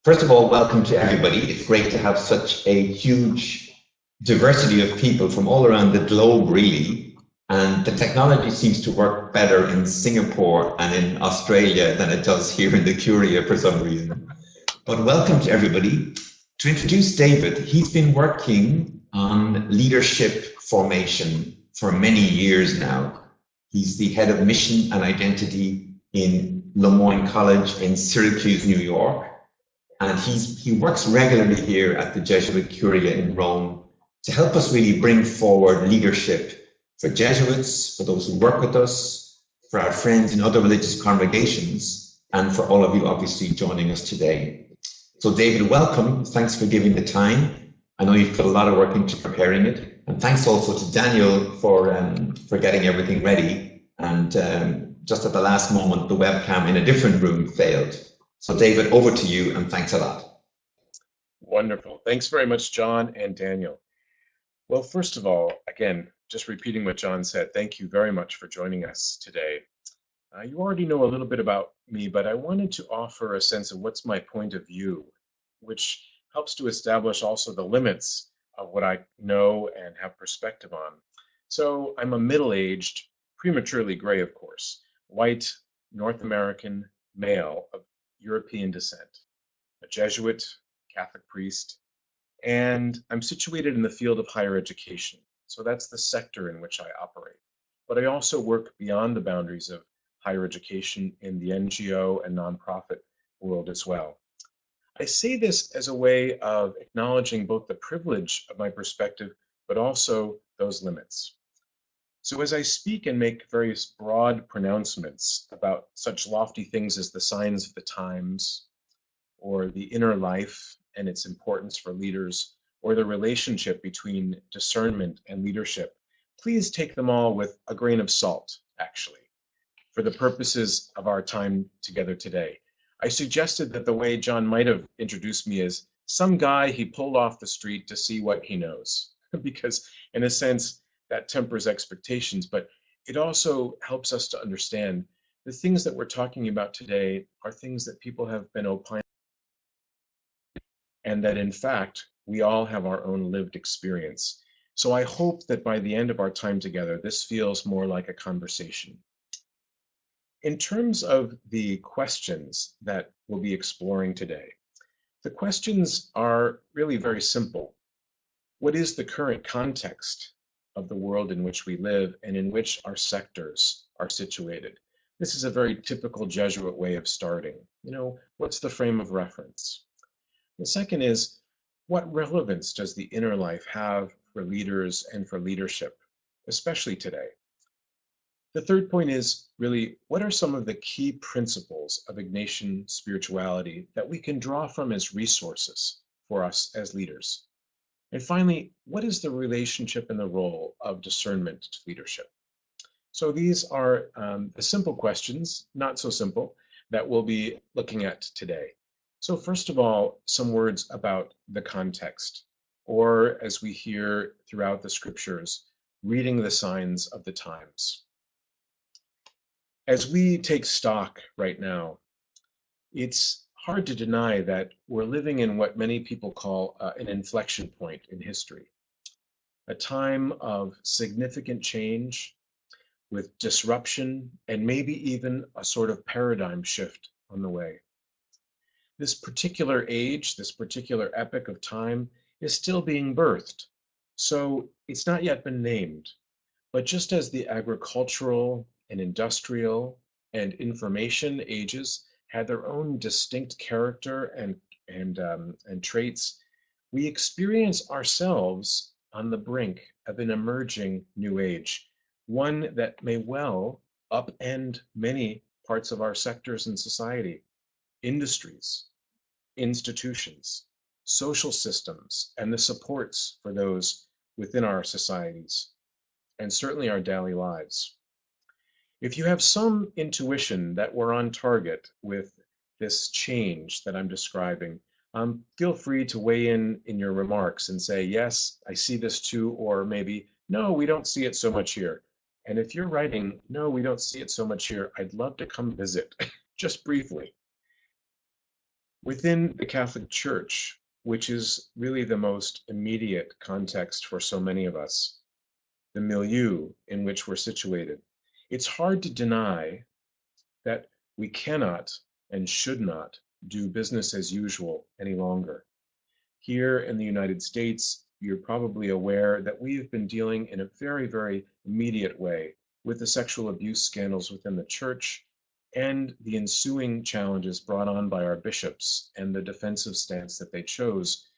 First of all, welcome to everybody. It's great to have such a huge diversity of people from all around the globe, really. And the technology seems to work better in Singapore and in Australia than it does here in the Curia for some reason. But welcome to everybody. To introduce David, he's been working on leadership formation for many years now. He's the head of mission and identity in Lemoyne College in Syracuse, New York. And he works regularly here at the Jesuit Curia in Rome to help us really bring forward leadership for Jesuits, for those who work with us, for our friends in other religious congregations, and for all of you obviously joining us today. So David, welcome. Thanks for giving the time. I know you've put a lot of work into preparing it. And thanks also to Daniel for getting everything ready. And just at the last moment, the webcam in a different room failed. So David, over to you, and thanks a lot. Wonderful. Thanks very much, John and Daniel. Well, first of all, again, just repeating what John said, thank you very much for joining us today. You already know a little bit about me, but I wanted to offer a sense of what's my point of view, which helps to establish also the limits of what I know and have perspective on. So I'm a middle-aged, prematurely gray, of course, white, North American male of European descent, a Jesuit, Catholic priest, and I'm situated in the field of higher education. So that's the sector in which I operate. But I also work beyond the boundaries of higher education in the NGO and nonprofit world as well. I say this as a way of acknowledging both the privilege of my perspective, but also those limits. So as I speak and make various broad pronouncements about such lofty things as the signs of the times, or the inner life and its importance for leaders, or the relationship between discernment and leadership, please take them all with a grain of salt, actually, for the purposes of our time together today. I suggested that the way John might have introduced me is some guy he pulled off the street to see what he knows, because in a sense, that tempers expectations, but it also helps us to understand the things that we're talking about today are things that people have been opining, and that in fact, we all have our own lived experience. So I hope that by the end of our time together, this feels more like a conversation. In terms of the questions that we'll be exploring today, the questions are really very simple. What is the current context of the world in which we live and in which our sectors are situated? This is a very typical Jesuit way of starting. What's the frame of reference? The second is, what relevance does the inner life have for leaders and for leadership, especially today? The third point is really, what are some of the key principles of Ignatian spirituality that we can draw from as resources for us as leaders? And finally, what is the relationship and the role of discernment to leadership? So these are the simple questions, not so simple, that we'll be looking at today. So first of all, some words about the context, or as we hear throughout the scriptures, reading the signs of the times. As we take stock right now, it's hard to deny that we're living in what many people call an inflection point in history, a time of significant change with disruption and maybe even a sort of paradigm shift on the way. This particular age, this particular epoch of time is still being birthed, so it's not yet been named. But just as the agricultural and industrial and information ages had their own distinct character and traits, we experience ourselves on the brink of an emerging new age, one that may well upend many parts of our sectors in society, industries, institutions, social systems, and the supports for those within our societies, and certainly our daily lives. If you have some intuition that we're on target with this change that I'm describing, feel free to weigh in your remarks and say, yes, I see this too, or maybe, no, we don't see it so much here. And if you're writing, no, we don't see it so much here, I'd love to come visit, just briefly. Within the Catholic Church, which is really the most immediate context for so many of us, the milieu in which we're situated, it's hard to deny that we cannot and should not do business as usual any longer. Here in the United States, you're probably aware that we've been dealing in a very, very immediate way with the sexual abuse scandals within the church and the ensuing challenges brought on by our bishops and the defensive stance that they chose,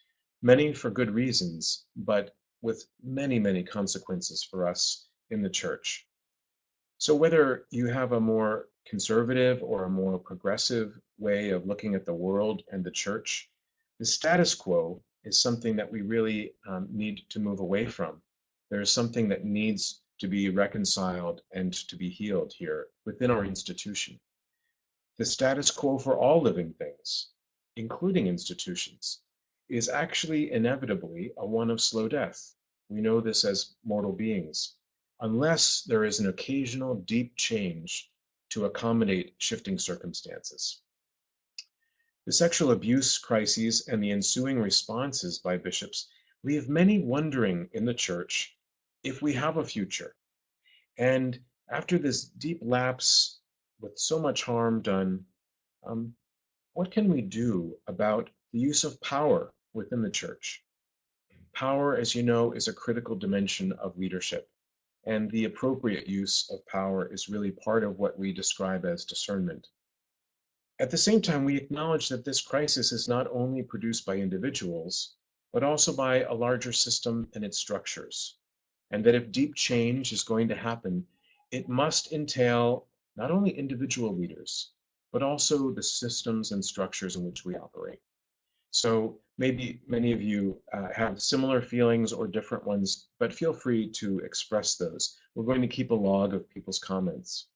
many for good reasons, but with many, many consequences for us in the church. So whether you have a more conservative or a more progressive way of looking at the world and the church, the status quo is something that we really need to move away from. There is something that needs to be reconciled and to be healed here within our institution. The status quo for all living things, including institutions, is actually inevitably a one of slow death. We know this as mortal beings, unless there is an occasional deep change to accommodate shifting circumstances. The sexual abuse crises and the ensuing responses by bishops leave many wondering in the church if we have a future. And after this deep lapse with so much harm done, what can we do about the use of power within the church? Power, as you know, is a critical dimension of leadership, and the appropriate use of power is really part of what we describe as discernment. At the same time, we acknowledge that this crisis is not only produced by individuals, but also by a larger system and its structures, and that if deep change is going to happen, it must entail not only individual leaders, but also the systems and structures in which we operate. So maybe many of you have similar feelings or different ones, but feel free to express those. We're going to keep a log of people's comments.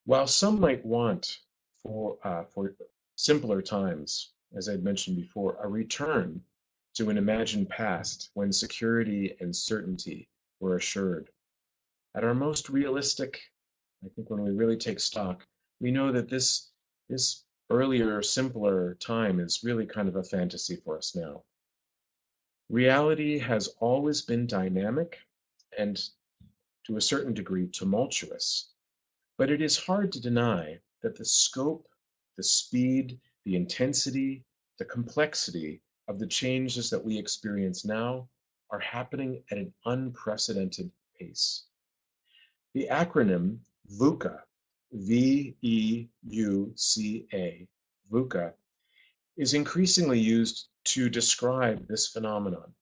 While some might want for simpler times, as I'd mentioned before, a return to an imagined past when security and certainty were assured. At our most realistic, I think when we really take stock, we know that this earlier, simpler time is really kind of a fantasy for us now. Reality has always been dynamic and to a certain degree tumultuous, but it is hard to deny that the scope, the speed, the intensity, the complexity of the changes that we experience now are happening at an unprecedented pace. The acronym VUCA, V-E-U-C-A, VUCA, is increasingly used to describe this phenomenon.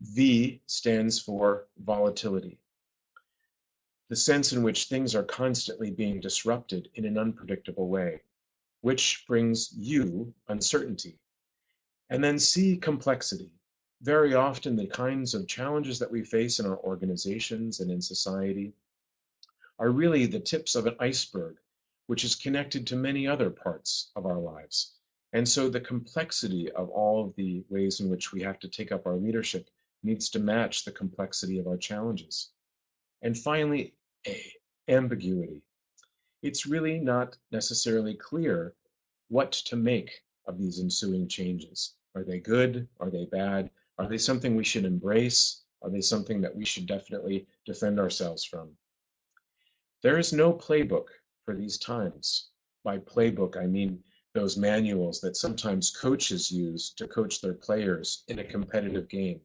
V stands for volatility, the sense in which things are constantly being disrupted in an unpredictable way, which brings U, uncertainty. And then C, complexity. Very often the kinds of challenges that we face in our organizations and in society are really the tips of an iceberg, which is connected to many other parts of our lives. And so the complexity of all of the ways in which we have to take up our leadership needs to match the complexity of our challenges. And finally, A, ambiguity. It's really not necessarily clear what to make of these ensuing changes. Are they good? Are they bad? Are they something we should embrace? Are they something that we should definitely defend ourselves from? There is no playbook for these times. By playbook, I mean those manuals that sometimes coaches use to coach their players in a competitive game,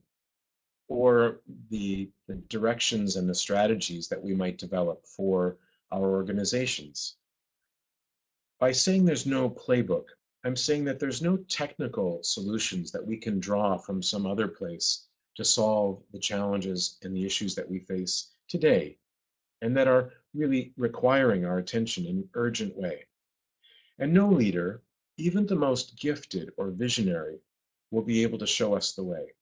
or the directions and the strategies that we might develop for our organizations. By saying there's no playbook, I'm saying that there's no technical solutions that we can draw from some other place to solve the challenges and the issues that we face today, and that are really requiring our attention in an urgent way. And no leader, even the most gifted or visionary, will be able to show us the way.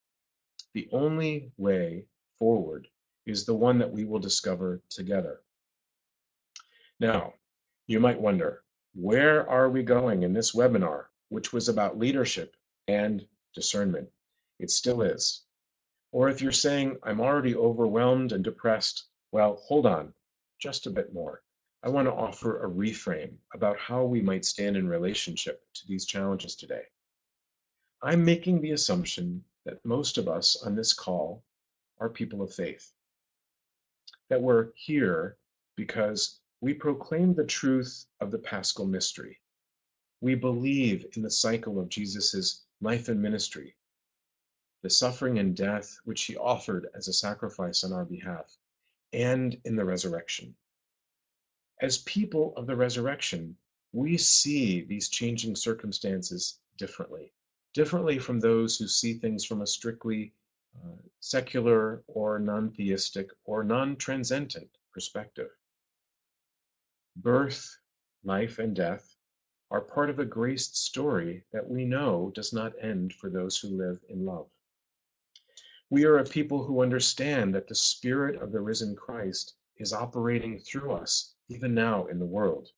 The only way forward is the one that we will discover together. Now, you might wonder, where are we going in this webinar, which was about leadership and discernment? It still is. Or if you're saying, I'm already overwhelmed and depressed, well, hold on just a bit more. I want to offer a reframe about how we might stand in relationship to these challenges today. I'm making the assumption that most of us on this call are people of faith, that we're here because we proclaim the truth of the Paschal mystery. We believe in the cycle of Jesus's life and ministry, the suffering and death which he offered as a sacrifice on our behalf, and in the resurrection. As people of the resurrection, we see these changing circumstances differently from those who see things from a strictly secular or non-theistic or non-transcendent perspective. Birth, life, and death are part of a graced story that we know does not end for those who live in love. We are a people who understand that the Spirit of the risen Christ is operating through us even now in the world,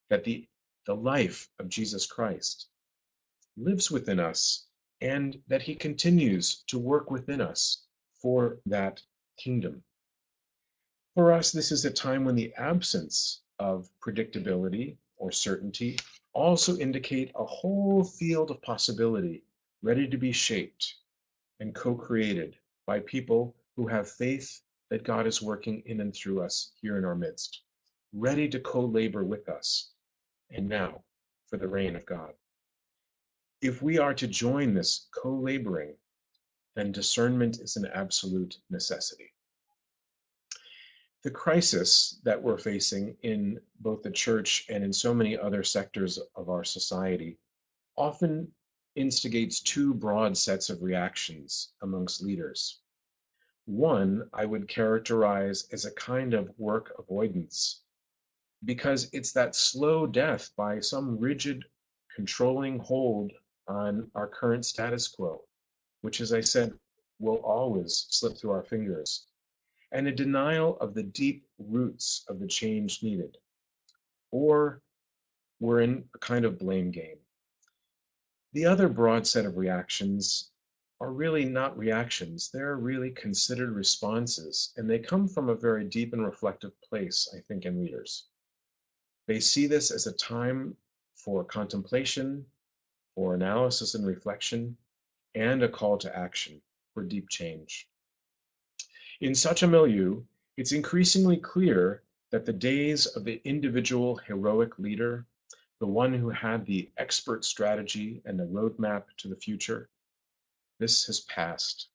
that the life of Jesus Christ lives within us, and that he continues to work within us for that kingdom. For us, this is a time when the absence of predictability or certainty also indicate a whole field of possibility ready to be shaped and co-created by people who have faith that God is working in and through us here in our midst, ready to co-labor with us, and now for the reign of God. If we are to join this co-laboring, then discernment is an absolute necessity. The crisis that we're facing in both the church and in so many other sectors of our society often instigates two broad sets of reactions amongst leaders. One I would characterize as a kind of work avoidance, because it's that slow death by some rigid controlling hold on our current status quo, which, as I said, will always slip through our fingers, and a denial of the deep roots of the change needed. Or we're in a kind of blame game. The other broad set of reactions are really not reactions, they're really considered responses, and they come from a very deep and reflective place, I think, in leaders. They see this as a time for contemplation, for analysis and reflection, and a call to action for deep change. In such a milieu, it's increasingly clear that the days of the individual heroic leader, the one who had the expert strategy and the roadmap to the future, this has passed.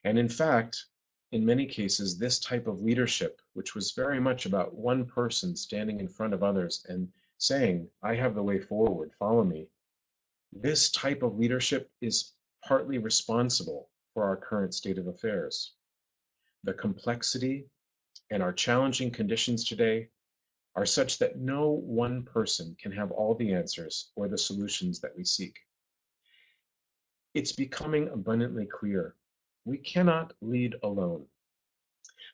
And in fact, in many cases, this type of leadership, which was very much about one person standing in front of others and saying, I have the way forward, follow me, this type of leadership is partly responsible for our current state of affairs. The complexity and our challenging conditions today are such that no one person can have all the answers or the solutions that we seek. It's becoming abundantly clear we cannot lead alone,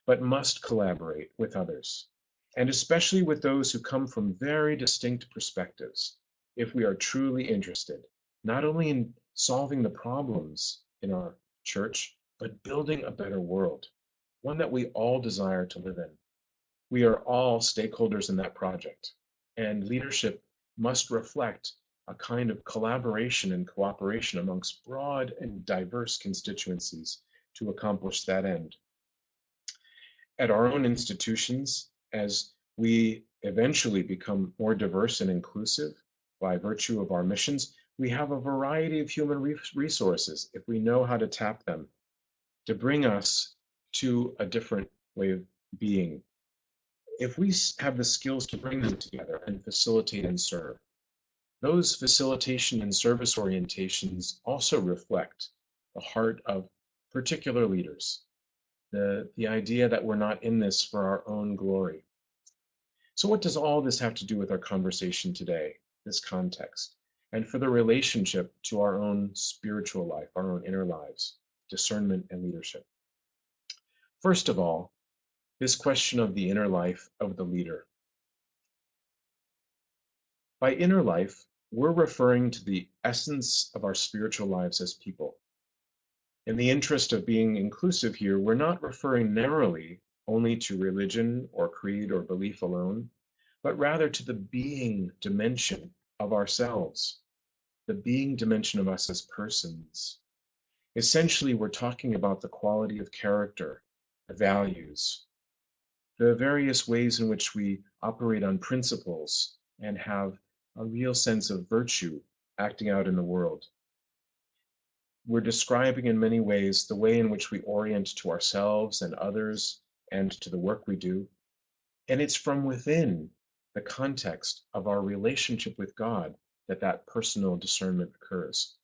but must collaborate with others, and especially with those who come from very distinct perspectives, if we are truly interested, not only in solving the problems in our church, but building a better world, one that we all desire to live in. We are all stakeholders in that project, and leadership must reflect a kind of collaboration and cooperation amongst broad and diverse constituencies to accomplish that end. At our own institutions, as we eventually become more diverse and inclusive by virtue of our missions, we have a variety of human resources, if we know how to tap them, to bring us to a different way of being. If we have the skills to bring them together and facilitate and serve, those facilitation and service orientations also reflect the heart of particular leaders, the idea that we're not in this for our own glory. So what does all this have to do with our conversation today, this context, and for the relationship to our own spiritual life, our own inner lives, discernment and leadership? First of all, this question of the inner life of the leader. By inner life, we're referring to the essence of our spiritual lives as people. In the interest of being inclusive here, we're not referring narrowly only to religion or creed or belief alone, but rather to the being dimension of ourselves, the being dimension of us as persons. Essentially, we're talking about the quality of character, the values, the various ways in which we operate on principles and have a real sense of virtue acting out in the world. We're describing in many ways the way in which we orient to ourselves and others and to the work we do. And it's from within the context of our relationship with God that personal discernment occurs.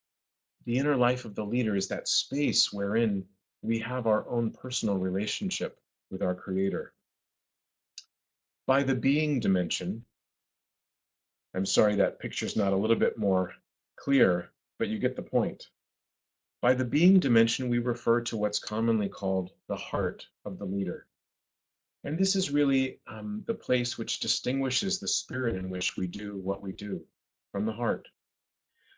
The inner life of the leader is that space wherein we have our own personal relationship with our Creator. By the being dimension, I'm sorry that picture's not a little bit more clear, but you get the point. By the being dimension, we refer to what's commonly called the heart of the leader. And this is really the place which distinguishes the spirit in which we do what we do from the heart.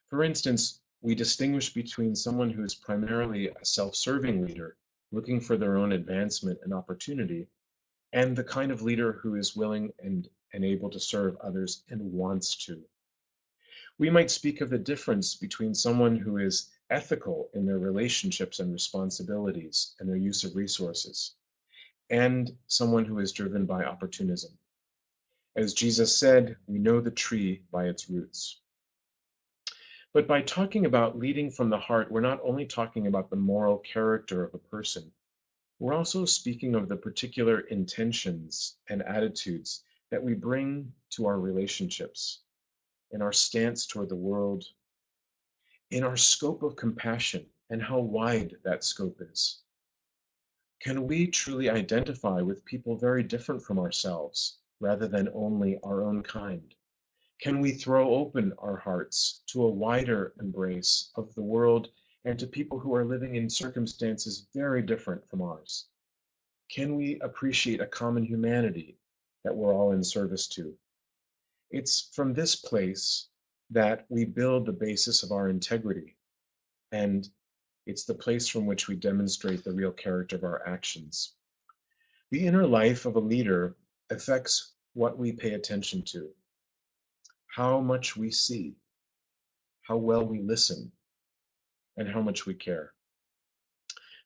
For instance, we distinguish between someone who is primarily a self-serving leader, looking for their own advancement and opportunity, and the kind of leader who is willing and able to serve others and wants to. We might speak of the difference between someone who is ethical in their relationships and responsibilities and their use of resources, and someone who is driven by opportunism. As Jesus said, we know the tree by its roots. But by talking about leading from the heart, we're not only talking about the moral character of a person, we're also speaking of the particular intentions and attitudes that we bring to our relationships, in our stance toward the world, in our scope of compassion and how wide that scope is. Can we truly identify with people very different from ourselves rather than only our own kind? Can we throw open our hearts to a wider embrace of the world and to people who are living in circumstances very different from ours? Can we appreciate a common humanity that we're all in service to? It's from this place that we build the basis of our integrity, and it's the place from which we demonstrate the real character of our actions. The inner life of a leader affects what we pay attention to, how much we see, how well we listen, and how much we care.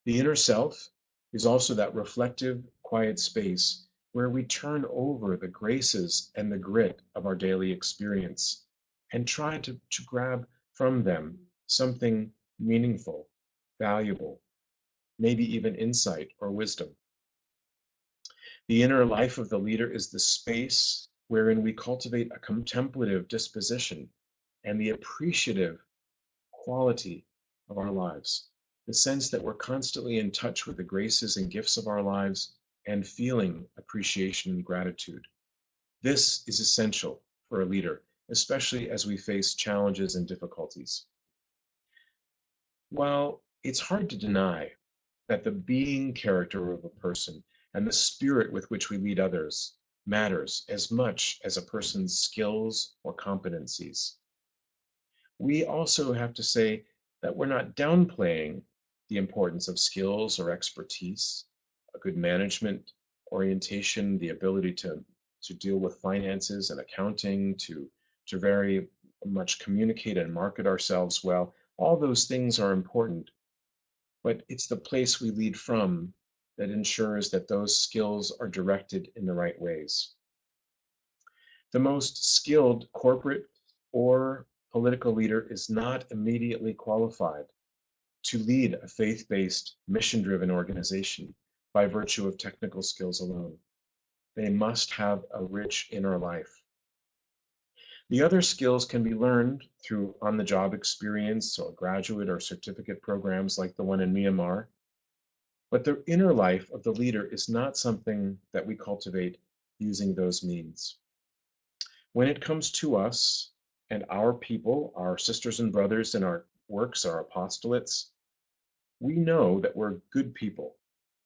The inner self is also that reflective, quiet space where we turn over the graces and the grit of our daily experience and try to grab from them something meaningful, valuable, maybe even insight or wisdom. The inner life of the leader is the space wherein we cultivate a contemplative disposition and the appreciative quality of our lives, the sense that we're constantly in touch with the graces and gifts of our lives and feeling appreciation and gratitude. This is essential for a leader, especially as we face challenges and difficulties. While it's hard to deny that the being character of a person and the spirit with which we lead others matters as much as a person's skills or competencies, we also have to say that we're not downplaying the importance of skills or expertise, a good management orientation, the ability to deal with finances and accounting, to very much communicate and market ourselves well. All those things are important, but it's the place we lead from that ensures that those skills are directed in the right ways. The most skilled corporate or political leader is not immediately qualified to lead a faith-based, mission-driven organization by virtue of technical skills alone. They must have a rich inner life. The other skills can be learned through on-the-job experience or graduate or certificate programs like the one in Myanmar. But the inner life of the leader is not something that we cultivate using those means. When it comes to us and our people, our sisters and brothers in our works, our apostolates, we know that we're good people,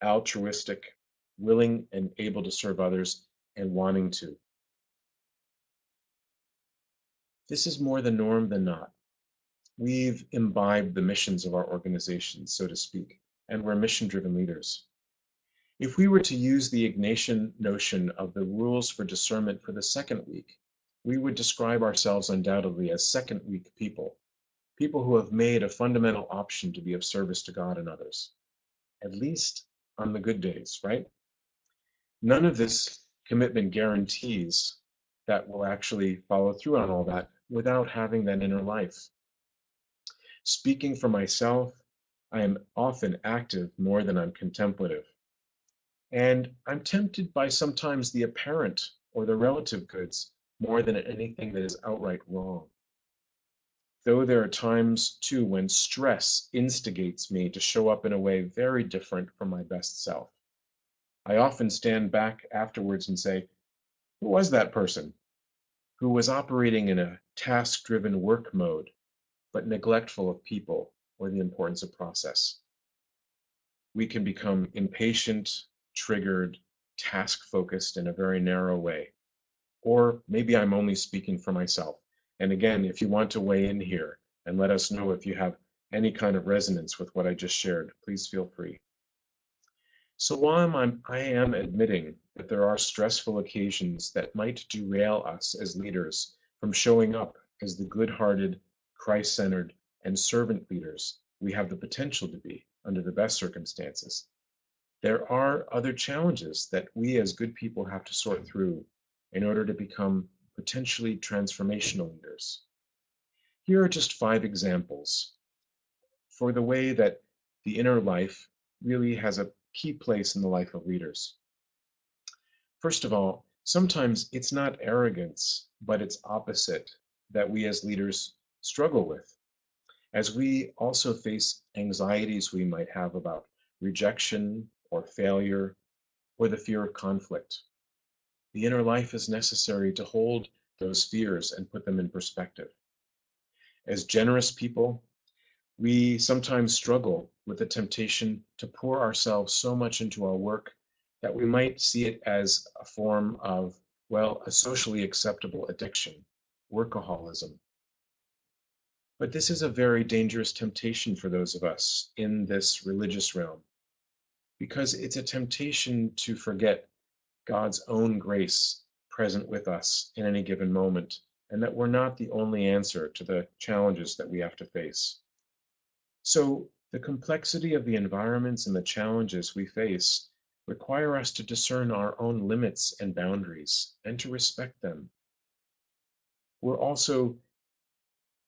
altruistic, willing and able to serve others, and wanting to. This is more the norm than not. We've imbibed the missions of our organizations, so to speak, and we're mission-driven leaders. If we were to use the Ignatian notion of the rules for discernment for the second week, we would describe ourselves undoubtedly as second week people, people who have made a fundamental option to be of service to God and others, at least on the good days, right? None of this commitment guarantees that we'll actually follow through on all that without having that inner life. Speaking for myself, I am often active more than I'm contemplative. And I'm tempted by sometimes the apparent or the relative goods more than anything that is outright wrong. Though there are times too when stress instigates me to show up in a way very different from my best self. I often stand back afterwards and say, who was that person who was operating in a task-driven work mode, but neglectful of people or the importance of process? We can become impatient, triggered, task-focused in a very narrow way. Or maybe I'm only speaking for myself. And again, if you want to weigh in here and let us know if you have any kind of resonance with what I just shared, please feel free. So while I am admitting that there are stressful occasions that might derail us as leaders from showing up as the good-hearted, Christ-centered, and servant leaders we have the potential to be under the best circumstances, there are other challenges that we as good people have to sort through in order to become potentially transformational leaders. Here are just 5 examples for the way that the inner life really has a key place in the life of leaders. First of all, sometimes it's not arrogance, but it's opposite that we as leaders struggle with, as we also face anxieties we might have about rejection or failure or the fear of conflict. The inner life is necessary to hold those fears and put them in perspective. As generous people, we sometimes struggle with the temptation to pour ourselves so much into our work that we might see it as a form of, well, a socially acceptable addiction, workaholism. But this is a very dangerous temptation for those of us in this religious realm, because it's a temptation to forget God's own grace present with us in any given moment, and that we're not the only answer to the challenges that we have to face. So the complexity of the environments and the challenges we face require us to discern our own limits and boundaries and to respect them.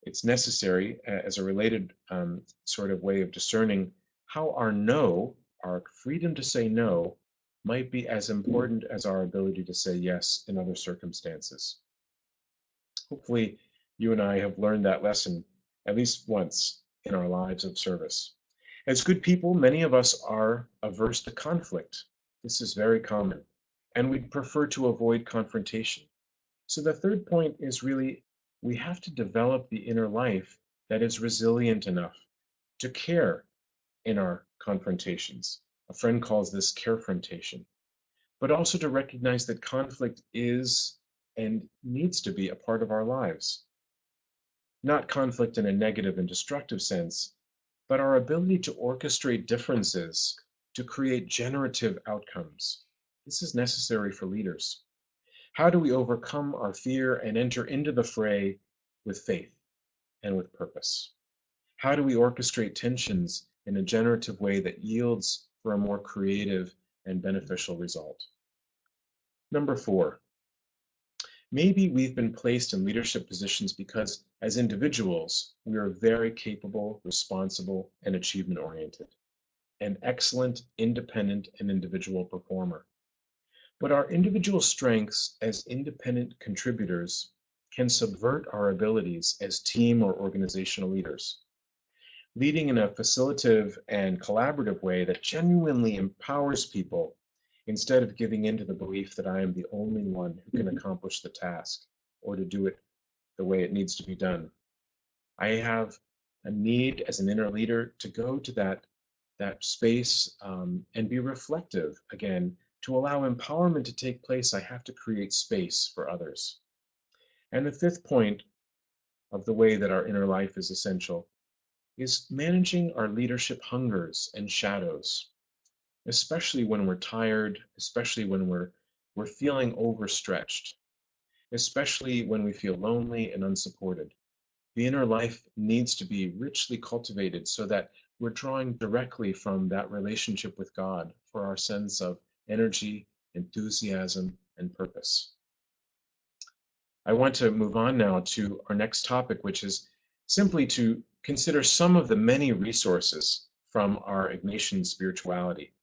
It's necessary as a related sort of way of discerning how our no, our freedom to say no, might be as important as our ability to say yes in other circumstances. Hopefully, you and I have learned that lesson at least once in our lives of service. As good people, many of us are averse to conflict. This is very common, and we'd prefer to avoid confrontation. So the third point is really we have to develop the inner life that is resilient enough to care in our confrontations. A friend calls this carefrontation, but also to recognize that conflict is and needs to be a part of our lives. Not conflict in a negative and destructive sense, but our ability to orchestrate differences to create generative outcomes. This is necessary for leaders. How do we overcome our fear and enter into the fray with faith and with purpose? How do we orchestrate tensions in a generative way that yields for a more creative and beneficial result? Number 4, maybe we've been placed in leadership positions because as individuals, we are very capable, responsible, and achievement-oriented, an excellent, independent, and individual performer. But our individual strengths as independent contributors can subvert our abilities as team or organizational leaders. Leading in a facilitative and collaborative way that genuinely empowers people instead of giving in to the belief that I am the only one who can accomplish the task or to do it the way it needs to be done. I have a need as an inner leader to go to that space and be reflective again. To allow empowerment to take place, I have to create space for others. And the 5th point of the way that our inner life is essential is managing our leadership hungers and shadows. especially when we're tired, especially when we're feeling overstretched, especially when we feel lonely and unsupported. The inner life needs to be richly cultivated so that we're drawing directly from that relationship with God for our sense of energy, enthusiasm, and purpose. I want to move on now to our next topic, which is simply to consider some of the many resources from our Ignatian spirituality.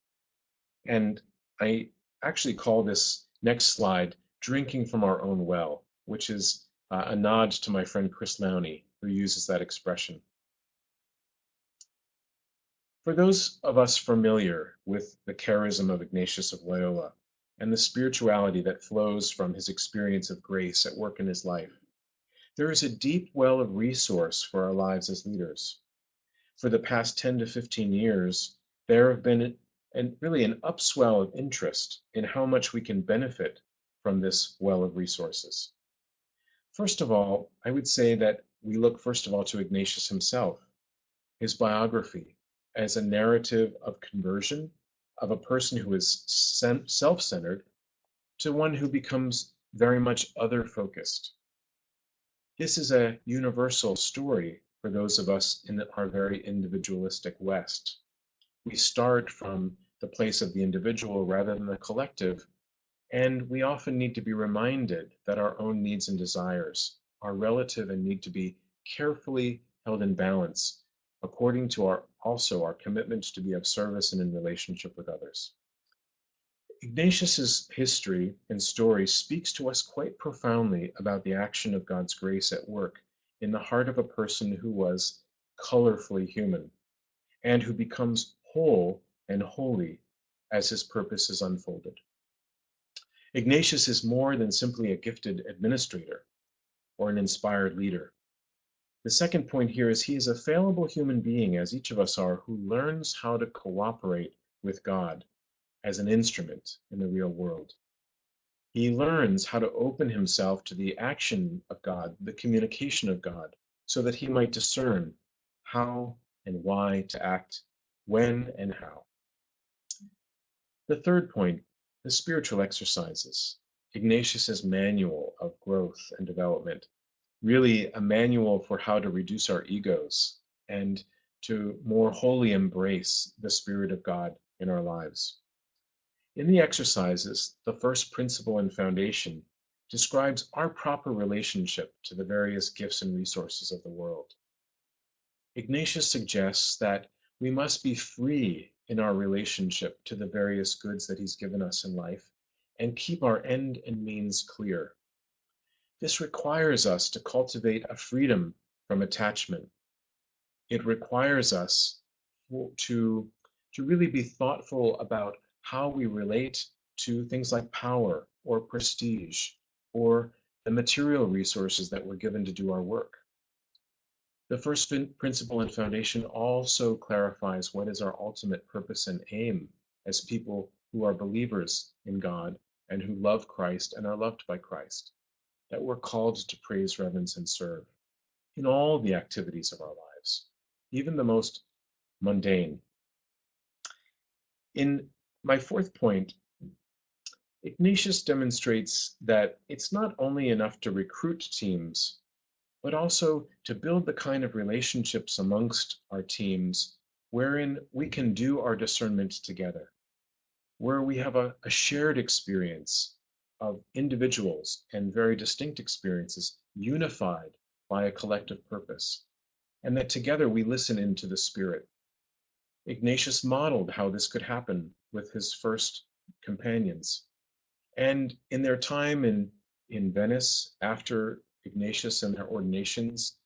And I actually call this next slide Drinking from Our Own Well, which is a nod to my friend Chris Lowney, who uses that expression. For those of us familiar with the charism of Ignatius of Loyola and the spirituality that flows from his experience of grace at work in his life, there is a deep well of resource for our lives as leaders. For the past 10 to 15 years, there have been really an upswell of interest in how much we can benefit from this well of resources. First of all, I would say that we look first of all to Ignatius himself, his biography, as a narrative of conversion of a person who is self-centered to one who becomes very much other-focused. This is a universal story for those of us in our very individualistic West. We start from the place of the individual rather than the collective, and we often need to be reminded that our own needs and desires are relative and need to be carefully held in balance according to our commitment to be of service and in relationship with others. Ignatius's history and story speaks to us quite profoundly about the action of God's grace at work in the heart of a person who was colorfully human and who becomes whole and holy as his purpose is unfolded. Ignatius is more than simply a gifted administrator or an inspired leader. The second point here is he is a fallible human being, as each of us are, who learns how to cooperate with God as an instrument in the real world. He learns how to open himself to the action of God, the communication of God, so that he might discern how and why to act, when and how. The third point, the spiritual exercises. Ignatius's manual of growth and development, really a manual for how to reduce our egos and to more wholly embrace the Spirit of God in our lives. In the exercises, the first principle and foundation describes our proper relationship to the various gifts and resources of the world. Ignatius suggests that we must be free in our relationship to the various goods that he's given us in life and keep our end and means clear. This requires us to cultivate a freedom from attachment. It requires us to really be thoughtful about how we relate to things like power or prestige or the material resources that we're given to do our work. The first principle and foundation also clarifies what is our ultimate purpose and aim as people who are believers in God and who love Christ and are loved by Christ, that we're called to praise, reverence, and serve in all the activities of our lives, even the most mundane. In my fourth point, Ignatius demonstrates that it's not only enough to recruit teams, but also to build the kind of relationships amongst our teams wherein we can do our discernment together, where we have a shared experience of individuals and very distinct experiences unified by a collective purpose, and that together we listen into the Spirit. Ignatius modeled how this could happen with his first companions. And in their time in Venice, after Ignatius and their ordinations,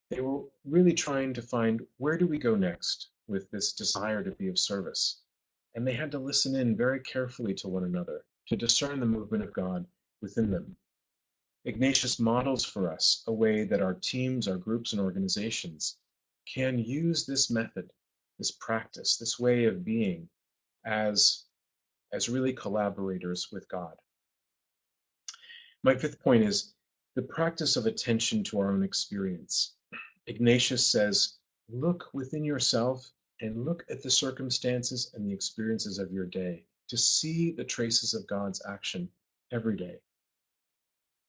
they were really trying to find, where do we go next with this desire to be of service? And they had to listen in very carefully to one another to discern the movement of God within them. Ignatius models for us a way that our teams, our groups, and organizations can use this method, this practice, this way of being as really collaborators with God. My fifth point is the practice of attention to our own experience. Ignatius says, look within yourself and look at the circumstances and the experiences of your day to see the traces of God's action every day.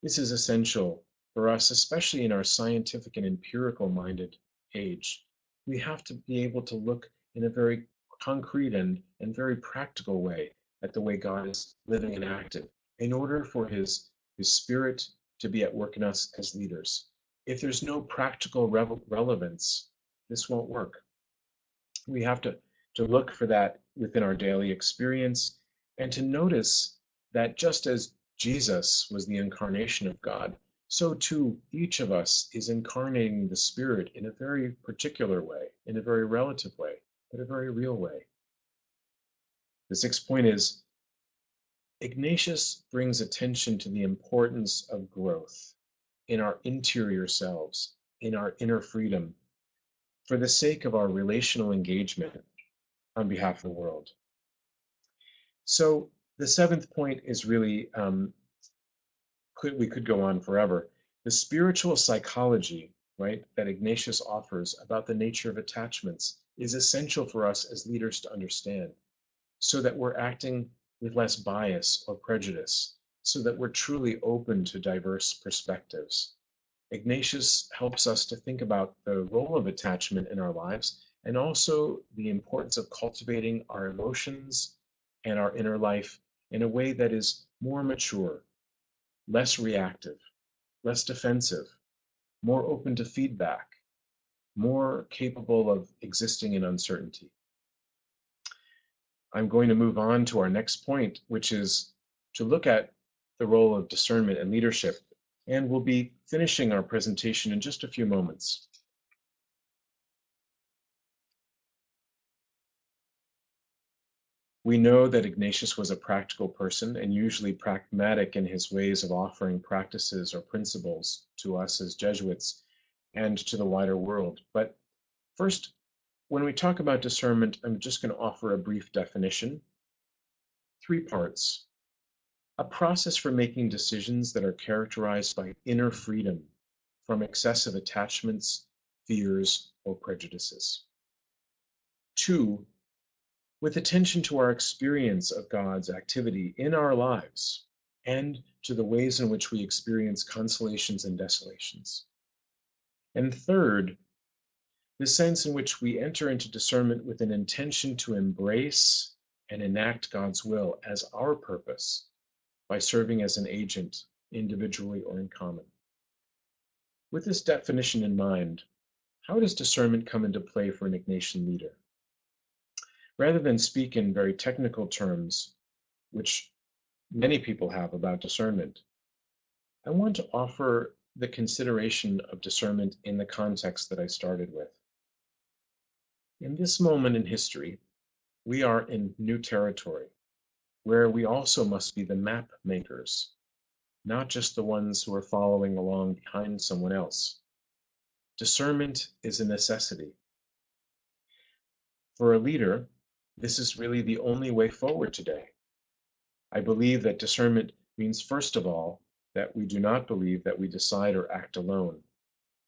This is essential for us, especially in our scientific and empirical minded age. We have to be able to look in a very concrete and very practical way at the way God is living and active in order for his spirit to be at work in us as leaders. If there's no practical relevance, this won't work. We have to look for that within our daily experience and to notice that just as Jesus was the incarnation of God, so too each of us is incarnating the Spirit in a very particular way, in a very relative way, but a very real way. The sixth point is Ignatius brings attention to the importance of growth in our interior selves, in our inner freedom, for the sake of our relational engagement on behalf of the world. So the seventh point is really, we could go on forever. The spiritual psychology, right, that Ignatius offers about the nature of attachments is essential for us as leaders to understand so that we're acting with less bias or prejudice, so that we're truly open to diverse perspectives. Ignatius helps us to think about the role of attachment in our lives and also the importance of cultivating our emotions and our inner life in a way that is more mature, less reactive, less defensive, more open to feedback, more capable of existing in uncertainty. I'm going to move on to our next point, which is to look at the role of discernment and leadership. And we'll be finishing our presentation in just a few moments. We know that Ignatius was a practical person and usually pragmatic in his ways of offering practices or principles to us as Jesuits and to the wider world. But first, when we talk about discernment, I'm just going to offer a brief definition. 3 parts. A process for making decisions that are characterized by inner freedom from excessive attachments, fears, or prejudices. 2, with attention to our experience of God's activity in our lives and to the ways in which we experience consolations and desolations. And 3rd, the sense in which we enter into discernment with an intention to embrace and enact God's will as our purpose by serving as an agent, individually or in common. With this definition in mind, how does discernment come into play for an Ignatian leader? Rather than speak in very technical terms, which many people have about discernment, I want to offer the consideration of discernment in the context that I started with. In this moment in history, we are in new territory, where we also must be the map makers, not just the ones who are following along behind someone else. Discernment is a necessity. For a leader, this is really the only way forward today. I believe that discernment means, first of all, that we do not believe that we decide or act alone,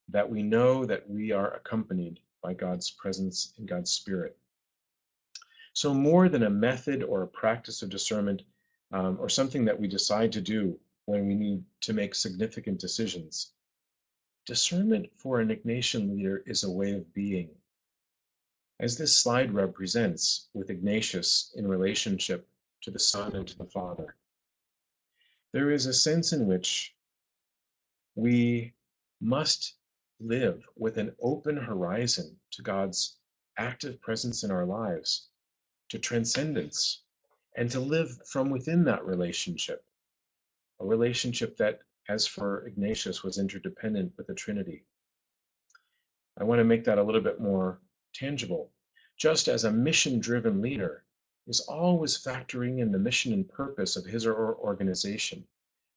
that we know that we are accompanied by God's presence and God's Spirit. So more than a method or a practice of discernment or something that we decide to do when we need to make significant decisions, discernment for an Ignatian leader is a way of being. As this slide represents with Ignatius in relationship to the Son and to the Father, there is a sense in which we must live with an open horizon to God's active presence in our lives, to transcendence, and to live from within that relationship, a relationship that, as for Ignatius, was interdependent with the Trinity. I want to make that a little bit more tangible. Just as a mission-driven leader is always factoring in the mission and purpose of his or her organization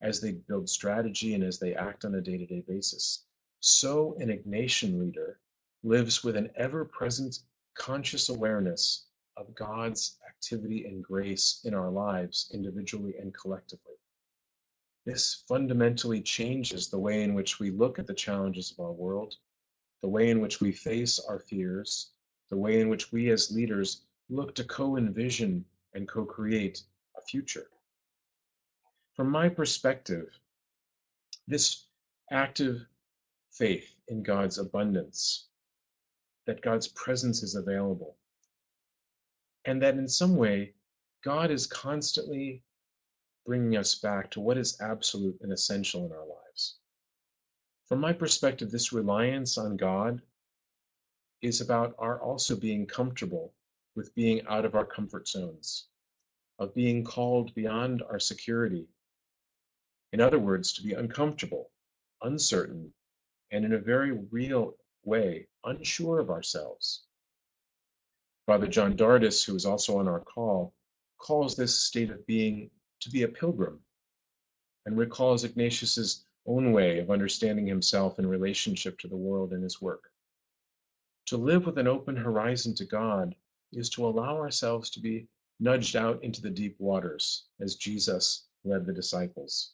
as they build strategy and as they act on a day-to-day basis, so an Ignatian leader lives with an ever-present conscious awareness of God's activity and grace in our lives, individually and collectively. This fundamentally changes the way in which we look at the challenges of our world, the way in which we face our fears, the way in which we as leaders look to co-envision and co-create a future. From my perspective, this active faith in God's abundance, that God's presence is available, and that in some way, God is constantly bringing us back to what is absolute and essential in our lives. From my perspective, this reliance on God is about our also being comfortable with being out of our comfort zones, of being called beyond our security. In other words, to be uncomfortable, uncertain, and in a very real way, unsure of ourselves. Father John Dardis, who is also on our call, calls this state of being to be a pilgrim, and recalls Ignatius's own way of understanding himself in relationship to the world and his work. To live with an open horizon to God is to allow ourselves to be nudged out into the deep waters as Jesus led the disciples.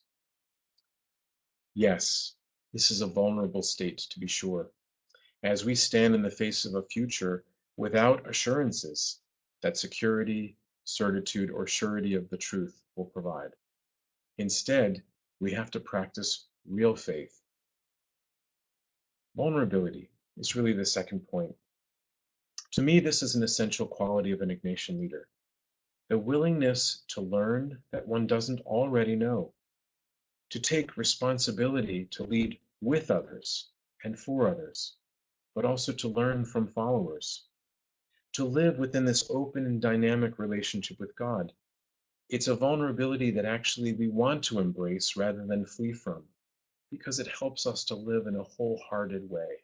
Yes, this is a vulnerable state, to be sure, as we stand in the face of a future without assurances that security, certitude, or surety of the truth will provide. Instead, we have to practice real faith. Vulnerability is really the second point. To me, this is an essential quality of an Ignatian leader. The willingness to learn that one doesn't already know, to take responsibility to lead with others and for others, but also to learn from followers, to live within this open and dynamic relationship with God. It's a vulnerability that actually we want to embrace rather than flee from, because it helps us to live in a wholehearted way.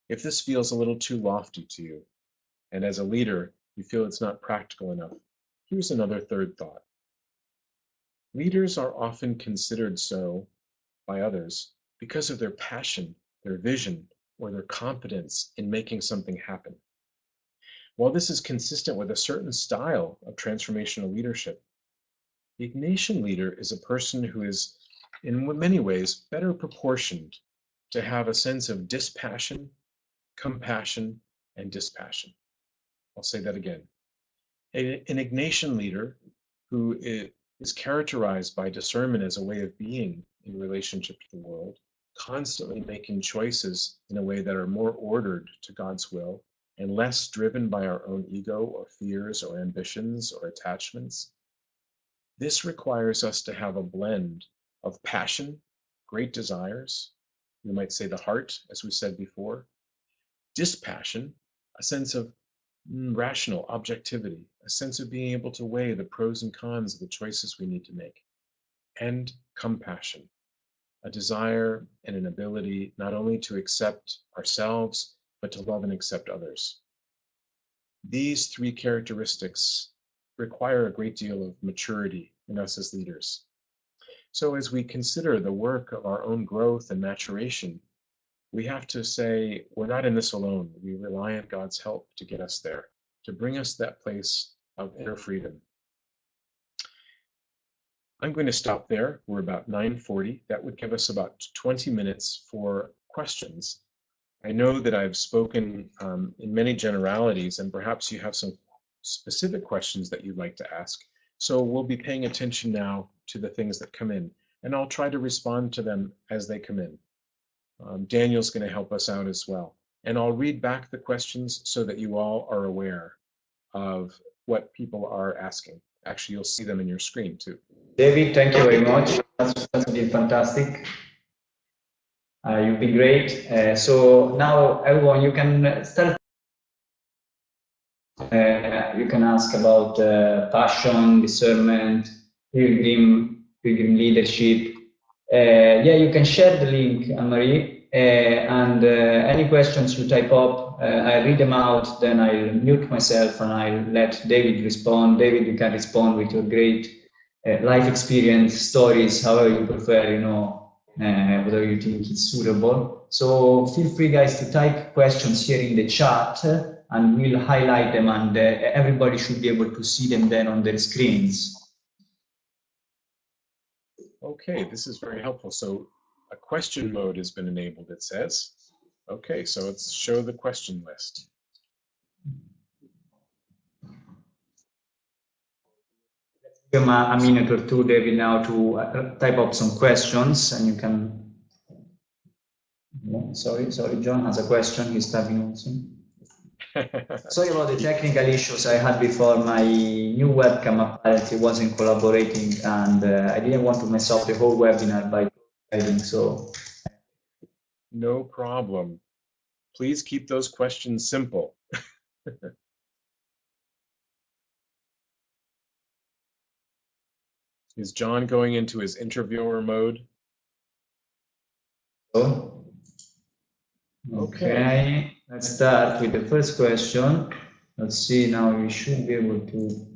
If this feels a little too lofty to you, and as a leader, you feel it's not practical enough, here's another third thought. Leaders are often considered so by others because of their passion, their vision, or their competence in making something happen. While this is consistent with a certain style of transformational leadership, the Ignatian leader is a person who is, in many ways, better proportioned to have a sense of dispassion, compassion, and dispassion. I'll say that again. An Ignatian leader who is characterized by discernment as a way of being in relationship to the world, constantly making choices in a way that are more ordered to God's will and less driven by our own ego or fears or ambitions or attachments. This requires us to have a blend of passion, great desires, we might say the heart, as we said before, dispassion, a sense of rational objectivity, a sense of being able to weigh the pros and cons of the choices we need to make, and compassion, a desire and an ability not only to accept ourselves, but to love and accept others. These three characteristics require a great deal of maturity in us as leaders. So as we consider the work of our own growth and maturation, we have to say, we're not in this alone. We rely on God's help to get us there, to bring us that place of inner freedom. I'm going to stop there. We're about 9:40. That would give us about 20 minutes for questions. I know that I've spoken in many generalities, and perhaps you have some specific questions that you'd like to ask. So we'll be paying attention now to the things that come in, and I'll try to respond to them as they come in. Daniel's going to help us out as well. And I'll read back the questions so that you all are aware of what people are asking. Actually, you'll see them in your screen too. David, thank you very much. That's been fantastic. You've been great. So now, everyone, you can start. You can ask about passion, discernment, pilgrim leadership. Yeah, you can share the link, Anne-Marie, and any questions you type up, I read them out, then I'll mute myself and I'll let David respond. David, you can respond with your great life experience, stories, however you prefer, you know, whatever you think is suitable. So feel free, guys, to type questions here in the chat, and we'll highlight them, and everybody should be able to see them then on their screens. Okay, this is very helpful. So a question mode has been enabled, it says. Okay, so let's show the question list. Give him a minute or two, David, now to type up some questions, and you can. Sorry, John has a question. He's typing also. Sorry about the technical issues I had before. My new webcam apparently wasn't collaborating, and I didn't want to mess up the whole webinar by typing. So. No problem. Please keep those questions simple. Is John going into his interviewer mode? So, okay, let's start with the first question. Let's see, now we should be able to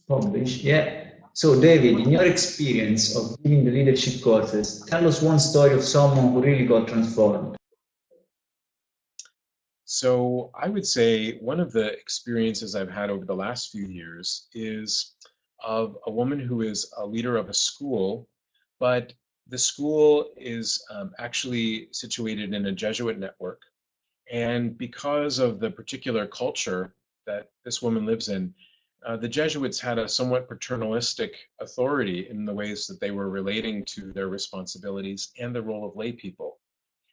publish. Yeah. So, David, in your experience of giving the leadership courses, tell us one story of someone who really got transformed. So I would say one of the experiences I've had over the last few years is of a woman who is a leader of a school, but the school is actually situated in a Jesuit network. And because of the particular culture that this woman lives in, the Jesuits had a somewhat paternalistic authority in the ways that they were relating to their responsibilities and the role of lay people.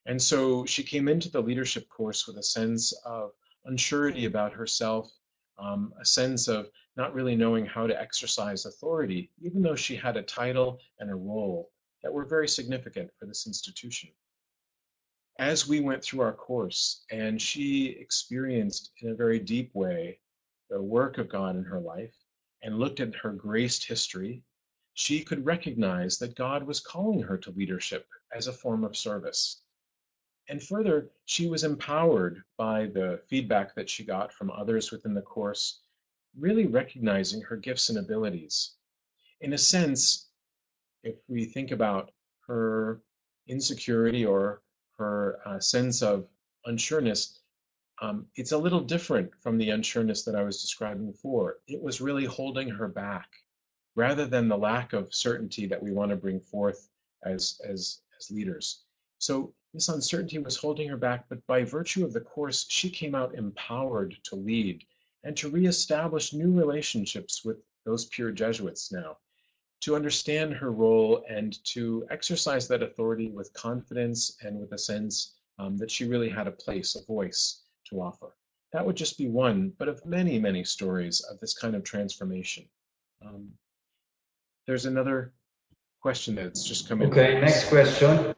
And so she came into the leadership course with a sense of unsurety about herself, a sense of not really knowing how to exercise authority, even though she had a title and a role that were very significant for this institution. As we went through our course and she experienced in a very deep way the work of God in her life and looked at her graced history, she could recognize that God was calling her to leadership as a form of service. And further, she was empowered by the feedback that she got from others within the course, really recognizing her gifts and abilities. In a sense, if we think about her insecurity or her sense of unsureness, it's a little different from the unsureness that I was describing before. It was really holding her back, rather than the lack of certainty that we want to bring forth as leaders. So this uncertainty was holding her back, but by virtue of the course, she came out empowered to lead and to reestablish new relationships with those pure Jesuits now, to understand her role and to exercise that authority with confidence and with a sense that she really had a place, a voice to offer. That would just be one, but of many, many stories of this kind of transformation. There's another question that's just come in. Okay, next question.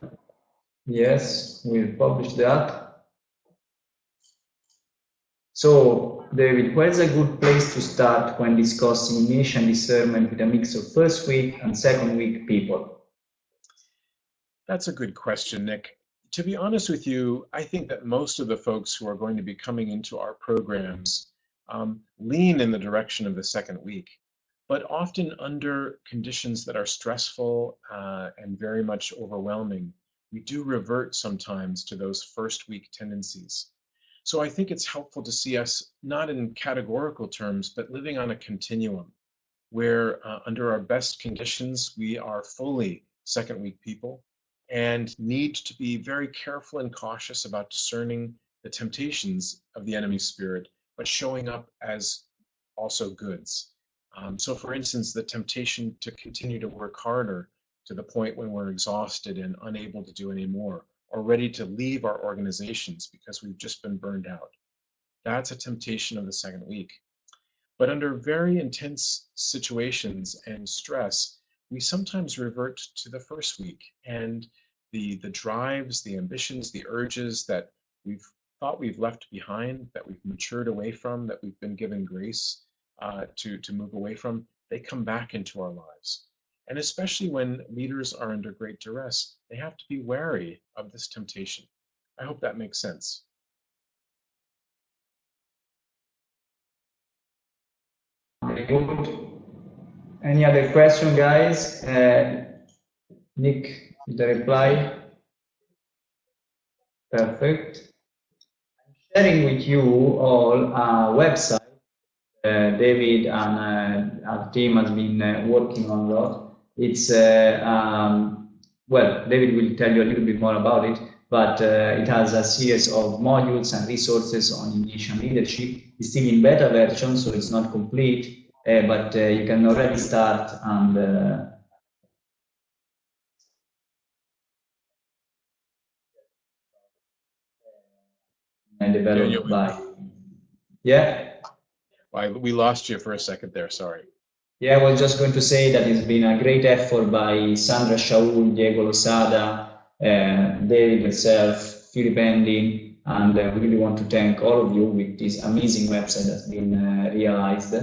Yes, we'll publish that. So, David, where's a good place to start when discussing Ignatian discernment with a mix of first week and second week people? That's a good question, Nick. To be honest with you, I think that most of the folks who are going to be coming into our programs lean in the direction of the second week, but often under conditions that are stressful and very much overwhelming, we do revert sometimes to those first week tendencies. So I think it's helpful to see us not in categorical terms, but living on a continuum where under our best conditions, we are fully second week people and need to be very careful and cautious about discerning the temptations of the enemy's spirit, but showing up as also goods. So for instance, the temptation to continue to work harder to the point when we're exhausted and unable to do any more, or ready to leave our organizations because we've just been burned out. That's a temptation of the second week. But under very intense situations and stress, we sometimes revert to the first week, and the drives, the ambitions, the urges that we've thought we've left behind, that we've matured away from, that we've been given grace to move away from, they come back into our lives. And especially when leaders are under great duress, they have to be wary of this temptation. I hope that makes sense. Very good. Any other question, guys? Nick, the reply? Perfect. I'm sharing with you all a website David and our team has been working on a lot. It's, well, David will tell you a little bit more about it, but it has a series of modules and resources on Ignatian leadership. It's still in beta version, so it's not complete. but you can already start and develop by. Yeah. We lost you for a second there. Sorry. Yeah, I was just going to say that it's been a great effort by Sandra Shaul, Diego Losada, David herself, Philip Andy, and we really want to thank all of you with this amazing website that's been realized.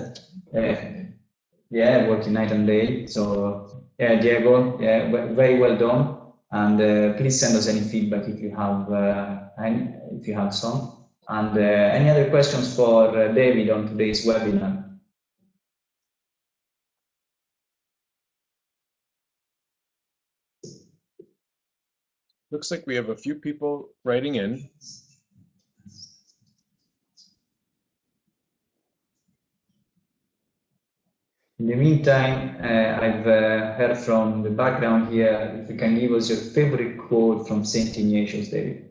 Yeah, working night and day. So yeah, Diego, yeah, very well done. And please send us any feedback if you have some. And any other questions for David on today's webinar? Looks like we have a few people writing in. In the meantime, I've heard from the background here, if you can give us your favorite quote from St. Ignatius, David.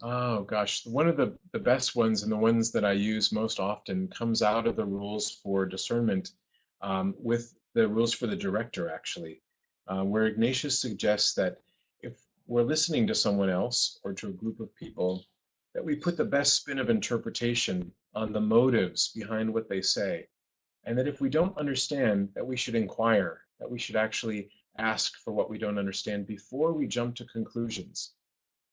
Oh gosh, one of the best ones and the ones that I use most often comes out of the rules for discernment with the rules for the director, actually, where Ignatius suggests that if we're listening to someone else or to a group of people, that we put the best spin of interpretation on the motives behind what they say. And that if we don't understand, that we should inquire, that we should actually ask for what we don't understand before we jump to conclusions.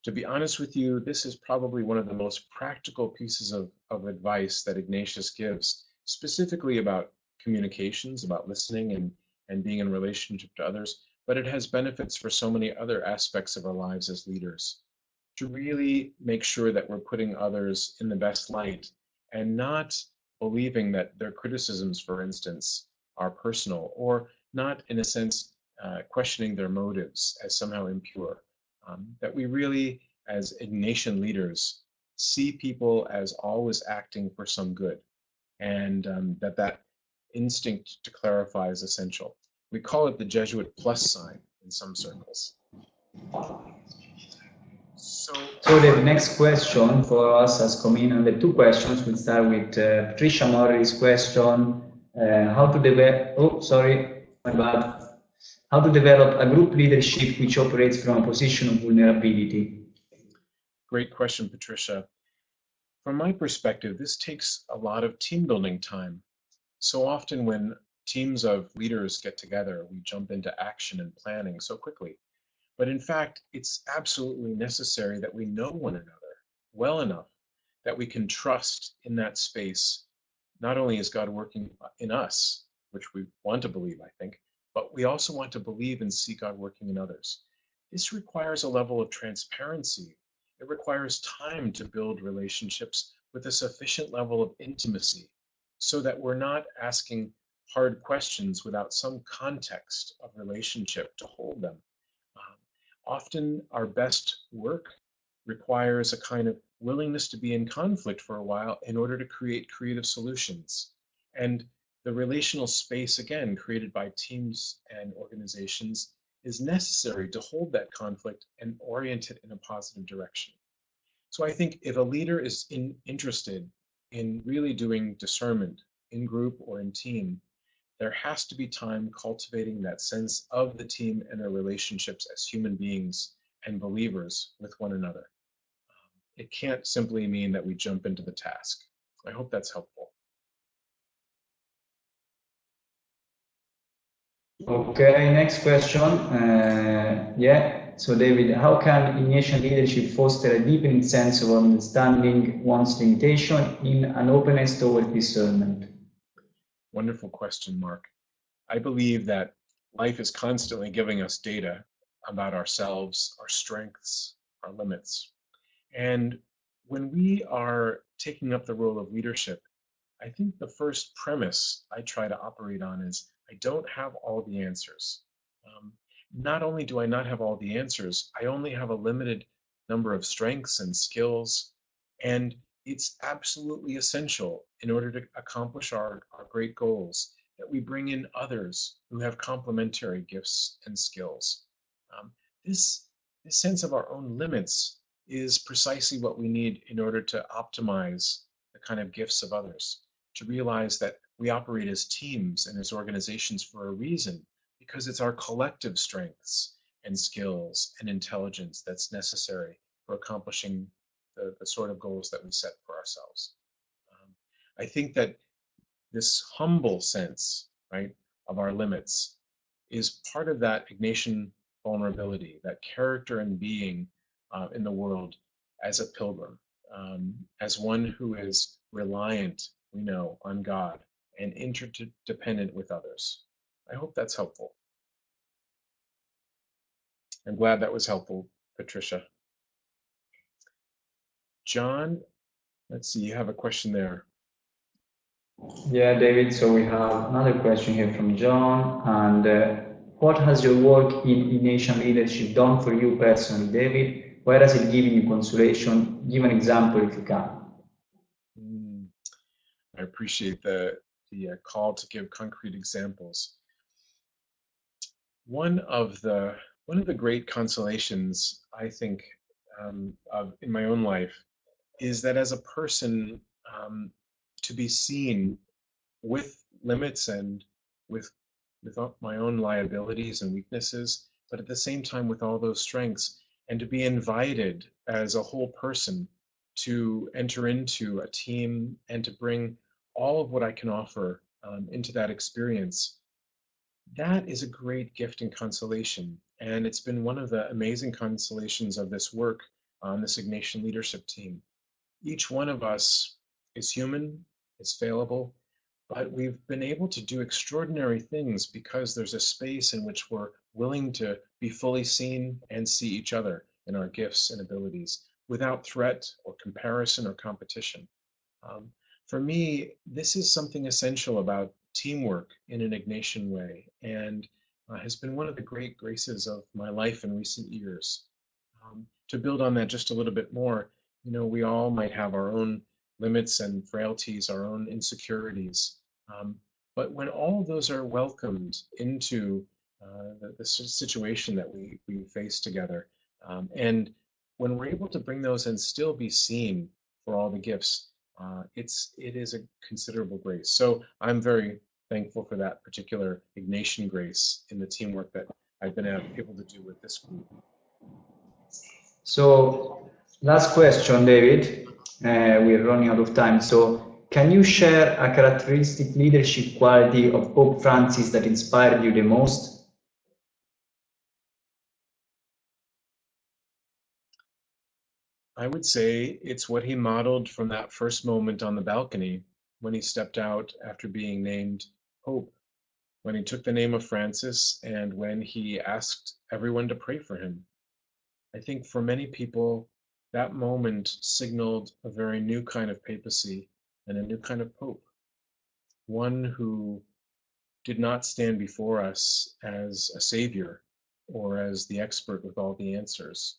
To be honest with you, this is probably one of the most practical pieces of advice that Ignatius gives, specifically about communications, about listening and being in relationship to others, but it has benefits for so many other aspects of our lives as leaders. To really make sure that we're putting others in the best light and not believing that their criticisms, for instance, are personal, or not, in a sense, questioning their motives as somehow impure. That we really, as Ignatian leaders, see people as always acting for some good, and that instinct to clarify is essential. We call it the Jesuit plus sign in some circles. So the next question for us has come in, and the two questions. We'll start with Patricia Murray's question: how to develop? Oh, sorry, my bad. How to develop a group leadership which operates from a position of vulnerability? Great question, Patricia. From my perspective, this takes a lot of team building time. So often when teams of leaders get together, we jump into action and planning so quickly. But in fact, it's absolutely necessary that we know one another well enough that we can trust in that space. Not only is God working in us, which we want to believe, I think, but we also want to believe and see God working in others. This requires a level of transparency. It requires time to build relationships with a sufficient level of intimacy so that we're not asking hard questions without some context of relationship to hold them. Often our best work requires a kind of willingness to be in conflict for a while in order to create creative solutions. And the relational space, again, created by teams and organizations, is necessary to hold that conflict and orient it in a positive direction. So I think if a leader is interested in really doing discernment in group or in team, there has to be time cultivating that sense of the team and their relationships as human beings and believers with one another. It can't simply mean that we jump into the task. I hope that's helpful. Okay, next question. So David, how can Ignatian leadership foster a deepening sense of understanding one's limitation in an openness toward discernment? Wonderful question, Mark. I believe that life is constantly giving us data about ourselves, our strengths, our limits. And when we are taking up the role of leadership, I think the first premise I try to operate on is I don't have all the answers. Not only do I not have all the answers, I only have a limited number of strengths and skills, and it's absolutely essential in order to accomplish our great goals that we bring in others who have complementary gifts and skills. This sense of our own limits is precisely what we need in order to optimize the kind of gifts of others, to realize that we operate as teams and as organizations for a reason, because it's our collective strengths and skills and intelligence that's necessary for accomplishing the sort of goals that we set for ourselves. I think that this humble sense, right, of our limits is part of that Ignatian vulnerability, that character and being in the world as a pilgrim, as one who is reliant, we know, on God and interdependent with others. I hope that's helpful. I'm glad that was helpful, Patricia. John, let's see, you have a question there. Yeah, David, so we have another question here from John. And what has your work in Ignatian leadership done for you personally, David? Where has it given you consolation? Give an example if you can. I appreciate the call to give concrete examples. One of the great consolations, I think, in my own life is that as a person, to be seen with limits and with my own liabilities and weaknesses, but at the same time with all those strengths, and to be invited as a whole person to enter into a team and to bring all of what I can offer into that experience. That is a great gift and consolation. And it's been one of the amazing consolations of this work on this Ignatian leadership team. Each one of us is human, is fallible, but we've been able to do extraordinary things because there's a space in which we're willing to be fully seen and see each other in our gifts and abilities without threat or comparison or competition. For me, this is something essential about teamwork in an Ignatian way, and has been one of the great graces of my life in recent years. To build on that just a little bit more, you know, we all might have our own limits and frailties, our own insecurities. But when all of those are welcomed into the situation that we face together, and when we're able to bring those and still be seen for all the gifts, it is a considerable grace. So I'm very thankful for that particular Ignatian grace in the teamwork that I've been able to do with this group. So, last question, David. We're running out of time. So, can you share a characteristic leadership quality of Pope Francis that inspired you the most? I would say it's what he modeled from that first moment on the balcony when he stepped out after being named Pope, when he took the name of Francis, and when he asked everyone to pray for him. I think for many people, that moment signaled a very new kind of papacy and a new kind of Pope, one who did not stand before us as a savior or as the expert with all the answers,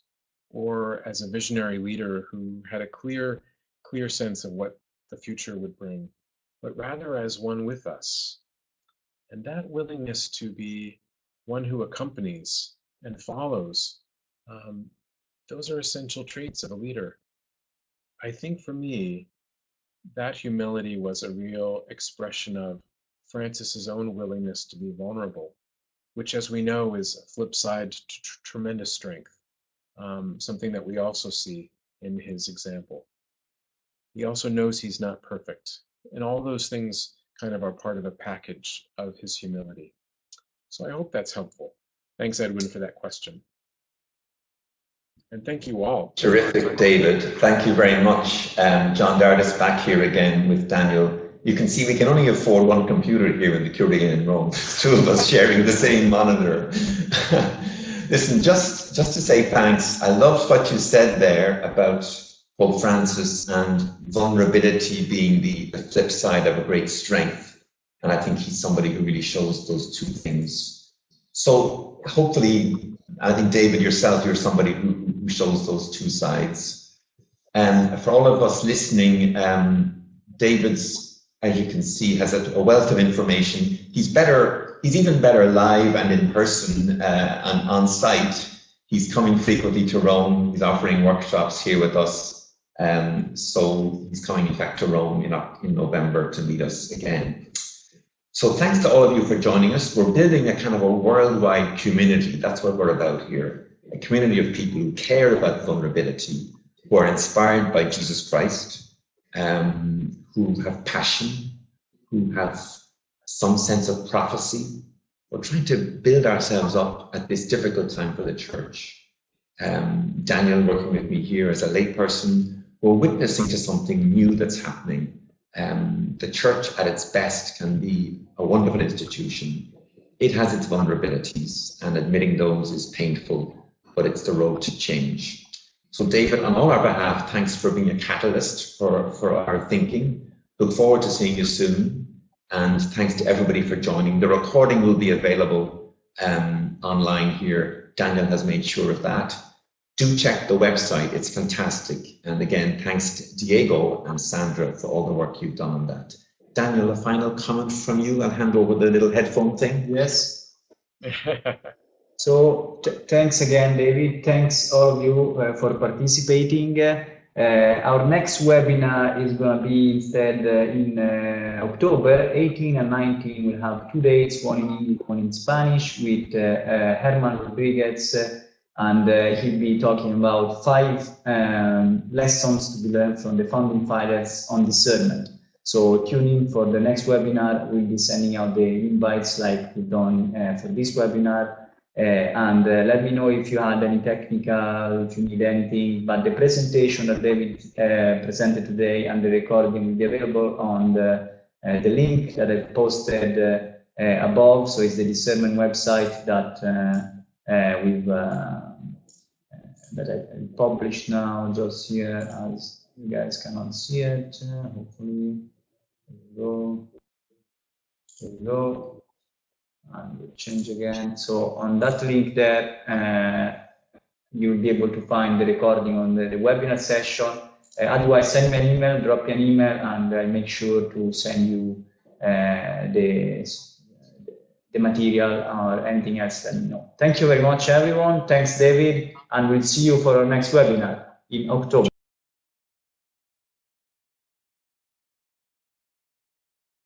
or as a visionary leader who had a clear sense of what the future would bring, but rather as one with us. And that willingness to be one who accompanies and follows, those are essential traits of a leader. I think for me, that humility was a real expression of Francis's own willingness to be vulnerable, which, as we know, is a flip side to tremendous strength. Something that we also see in his example. He also knows he's not perfect, and all those things kind of are part of a package of his humility. So I hope that's helpful. Thanks, Edwin, for that question. And thank you all. Terrific, David. Thank you very much. John Dardis back here again with Daniel. You can see we can only afford one computer here in the Curia in Rome. Two of us sharing the same monitor. Listen, just to say thanks. I loved what you said there about Pope Francis and vulnerability being the flip side of a great strength. And I think he's somebody who really shows those two things. So hopefully, I think David, yourself, you're somebody who shows those two sides. And for all of us listening, David's, as you can see, has a wealth of information. He's even better live and in person and on site. He's coming frequently to Rome. He's offering workshops here with us. So he's coming back to Rome in November to meet us again. So thanks to all of you for joining us. We're building a kind of a worldwide community. That's what we're about here. A community of people who care about vulnerability, who are inspired by Jesus Christ, who have passion, who have some sense of prophecy. We're trying to build ourselves up at this difficult time for the church. Daniel working with me here as a layperson. We're witnessing to something new that's happening. The church at its best can be a wonderful institution. It has its vulnerabilities, and admitting those is painful, but it's the road to change. So David, on all our behalf, thanks for being a catalyst for our thinking. Look forward to seeing you soon, and thanks to everybody for joining. The recording will be available online here. Daniel has made sure of that. Do check the website, it's fantastic. And again, thanks to Diego and Sandra for all the work you've done on that. Daniel, a final comment from you? I'll hand over the little headphone thing. Yes. So thanks again, David. Thanks all of you for participating. Our next webinar is going to be instead in October 18 and 19. We'll have 2 days, one in English, one in Spanish, with Herman Rodriguez. And he'll be talking about 5 lessons to be learned from the founding fathers on discernment. So tune in for the next webinar. We'll be sending out the invites like we've done for this webinar. And let me know if you had any technical, if you need anything. But the presentation that David presented today and the recording will be available on the link that I posted above. So it's the Discernment website that that I published now, just here, as you guys cannot see it. Hopefully, there we go. And we'll change again. So on that link there, you'll be able to find the recording on the webinar session. Otherwise, send me an email, drop me an email, and I'll make sure to send you the material or anything else that you know. Thank you very much, everyone. Thanks, David, and we'll see you for our next webinar in October.